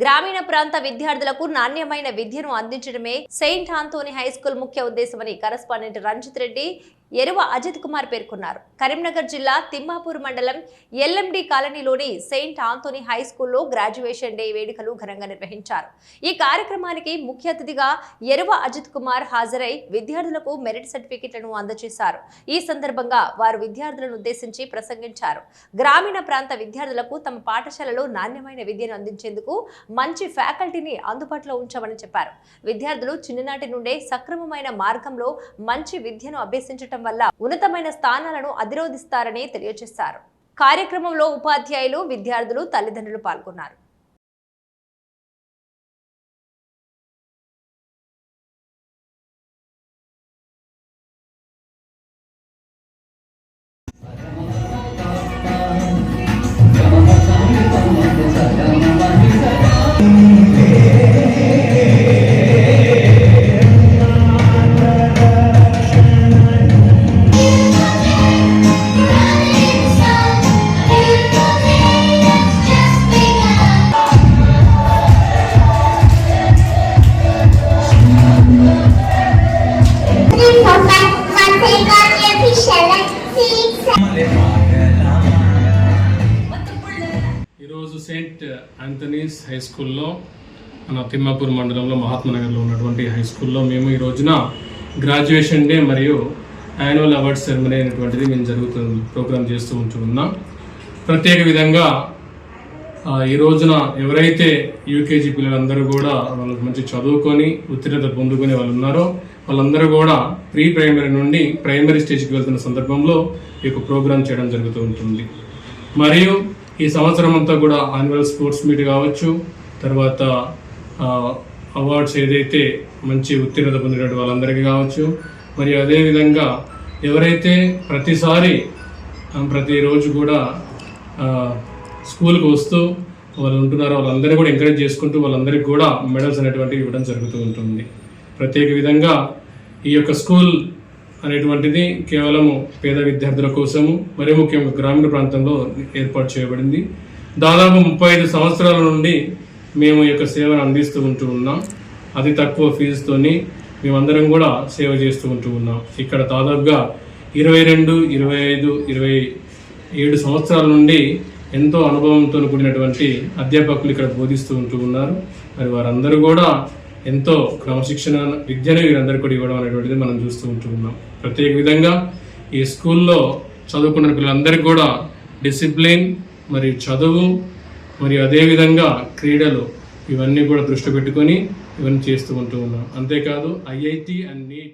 గ్రామీణ ప్రాంత విద్యార్థులకు నాణ్యమైన విద్యను అందించడమే సెయింట్ ఆంథోనీ హై స్కూల్ ముఖ్య ఉద్దేశమని కరెస్పాండెంట్ రంజిత్ రెడ్డి ఎరువ అజిత్ కుమార్ పేర్కొన్నారు. కరీంనగర్ జిల్లా తిమ్మాపూర్ మండలం ఎల్ఎండి కాలనీలోని సెయింట్ ఆంథోనీ హై స్కూల్లో గ్రాడ్యుయేషన్ డే వేడుకలు ఘనంగా నిర్వహించారు. ఈ కార్యక్రమానికి ముఖ్య అతిథిగా ఎరువ అజిత్ కుమార్ హాజరై విద్యార్థులకు మెరిట్ సర్టిఫికెట్లను అందజేశారు. ఈ సందర్భంగా వారు విద్యార్థులను ఉద్దేశించి ప్రసంగించారు. గ్రామీణ ప్రాంత విద్యార్థులకు తమ పాఠశాలలో నాణ్యమైన విద్యను అందించేందుకు మంచి ఫ్యాకల్టీని అందుబాటులో ఉంచామని చెప్పారు. విద్యార్థులు చిన్ననాటి నుండే సక్రమమైన మార్గంలో మంచి విద్యను అభ్యసించడం వల్ల ఉన్నతమైన స్థానాలను అధిరోధిస్తారని తెలియజేశారు. కార్యక్రమంలో ఉపాధ్యాయులు, విద్యార్థులు, తల్లిదండ్రులు పాల్గొన్నారు. ఈరోజు సెయింట్ ఆంథనీస్ హై స్కూల్లో మన తిమ్మాపూర్ మండలంలో మహాత్మానగర్లో ఉన్నటువంటి హై స్కూల్లో మేము ఈ రోజున గ్రాడ్యుయేషన్ డే మరియు యాన్యువల్ అవార్డ్ సెరమనీ అనేటువంటిది మేము ప్రోగ్రామ్ చేస్తూ ఉంటున్నాం. ప్రత్యేక విధంగా ఈ రోజున ఎవరైతే యూకేజీ పిల్లలందరూ కూడా వాళ్ళకి మంచి చదువుకొని ఉత్తీర్ణత పొందుకునే వాళ్ళు ఉన్నారో వాళ్ళందరూ కూడా ప్రీ ప్రైమరీ నుండి ప్రైమరీ స్టేజ్కి వెళ్తున్న సందర్భంలో ఈ యొక్క ప్రోగ్రామ్ చేయడం జరుగుతూ ఉంటుంది. మరియు ఈ సంవత్సరం అంతా కూడా యాన్యువల్ స్పోర్ట్స్ మీట్ కావచ్చు, తర్వాత అవార్డ్స్ ఏదైతే మంచి ఉత్తీర్ణత పొందిన వాళ్ళందరికీ కావచ్చు, మరియు అదేవిధంగా ఎవరైతే ప్రతిరోజు కూడా స్కూల్కి వస్తూ వాళ్ళు ఉంటున్నారో వాళ్ళందరినీ కూడా ఎంకరేజ్ చేసుకుంటూ వాళ్ళందరికీ కూడా మెడల్స్ అనేటువంటివి ఇవ్వడం జరుగుతూ ఉంటుంది. ప్రత్యేక విధంగా ఈ యొక్క స్కూల్ అనేటువంటిది కేవలము పేద విద్యార్థుల కోసము, మరీ ముఖ్యంగా గ్రామీణ ప్రాంతంలో ఏర్పాటు చేయబడింది. దాదాపు 35 సంవత్సరాల నుండి మేము ఈ యొక్క సేవను అందిస్తూ ఉంటూ ఉన్నాం. అతి తక్కువ ఫీజుతోని మేమందరం కూడా సేవ చేస్తూ ఉంటూ ఉన్నాం. ఇక్కడ దాదాపుగా 22, 25, 27 సంవత్సరాల నుండి ఎంతో అనుభవంతో కూడినటువంటి అధ్యాపకులు ఇక్కడ బోధిస్తూ ఉంటూ ఉన్నారు. మరి వారందరూ కూడా ఎంతో క్రమశిక్షణ విద్యను వీరందరూ కూడా ఇవ్వడం అనేటువంటిది మనం చూస్తూ ఉంటూ ఉన్నాం. ప్రత్యేక విధంగా ఈ స్కూల్లో చదువుకున్న పిల్లలందరికీ కూడా డిసిప్లిన్ మరియు చదువు మరియు అదేవిధంగా క్రీడలు ఇవన్నీ కూడా దృష్టి పెట్టుకొని ఇవన్నీ చేస్తూ ఉంటూ ఉన్నాం. అంతేకాదు IIT అండ్ NEET